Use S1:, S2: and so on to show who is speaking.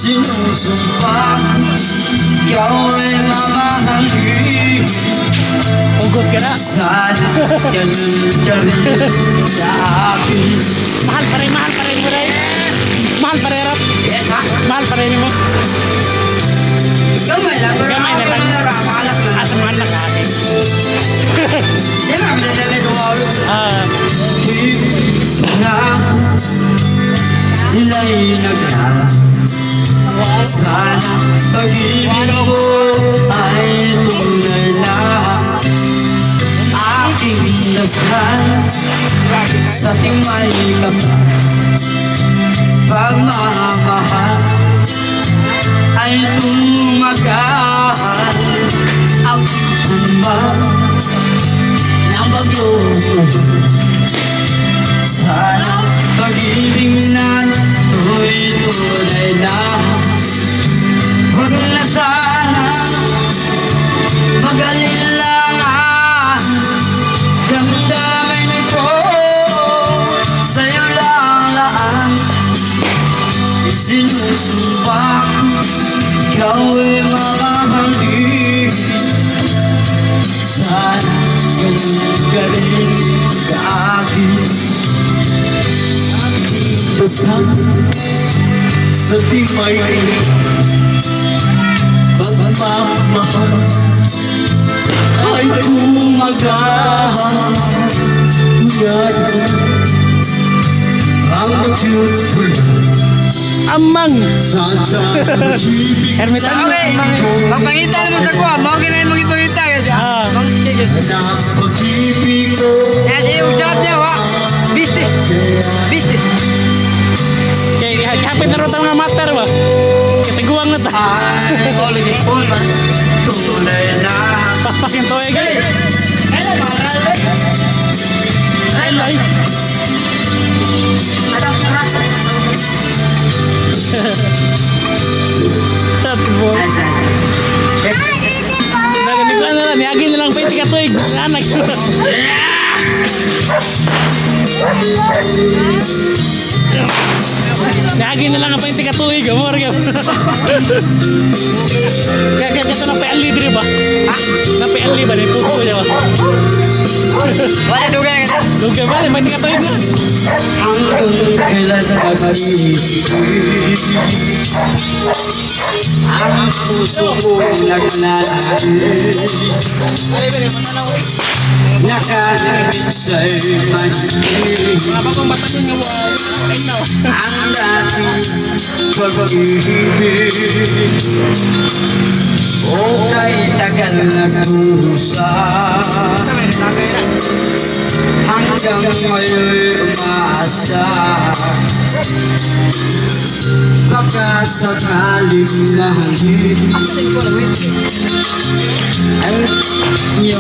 S1: Sinusumpa ikaw ay mamahalin.
S2: Hugot ka na.
S1: Sana ganun ka rin sa akin.
S2: Mahal pa rin mo rin. Mahal pa rin, Rap.
S1: Yes, ha?
S2: Mahal pa rin mo.
S1: Gamay lang. Pero
S2: Gamay na lang.
S1: Makalak lang.
S2: Asa mahal na ka akin.
S1: Yan ang pinadala dumawin. Na nila'y nagharap. Sana pag-ibig mo ay tunay na aking dasal sa ating may kapal. Pagmamahal ay tumagahan ang tumbang ng bagyo. Sana pag-ibig nato'y tunay na. Huwag na sana mag-alilangan. Damdamin ko sa'yo lang laan. Sinusumpa ikaw ay mamahalin. Sana ganun ka rin sa akin. Dasal sa timay pagmamahal ay tumagahan. Ngayon ang nagtutulog
S2: Amang.
S1: sa pag-ibig.
S2: Hermitan mo.
S3: Okay, magpangita naman sa kuha. Mga kinain mong ipangita kasi. Mga stigil.
S1: Na pag-ibig ko
S3: Kaya siya yung job niya, wa? Busy. Busy.
S2: Kaya hapit na rin nga matter ba? Katiguang na ta.
S1: ay tunay na.
S2: Paspas yung tuweg.
S3: Ano, mahal?
S2: Ay, ay. Tatag boy. Naganiguan na lang. Niagin na lang 20 ka tuweg. Anak. Niagin na lang ang 20 ka tuweg. Amor ka. Kaya ito na PLD din ba? Na PLD ba? Puso ko niya ba?
S3: Wala dugay ka na.
S2: Lugar ba? 20 ka tuweg na.
S1: Hanggang kailan na maisip ang puso kong naglalakad. Nakalimit sa'y pansin ang dating pag-ibig. O kay tagal nagdusa hanggang ngayon umaasa. Baka sakaling mahalin ang iyong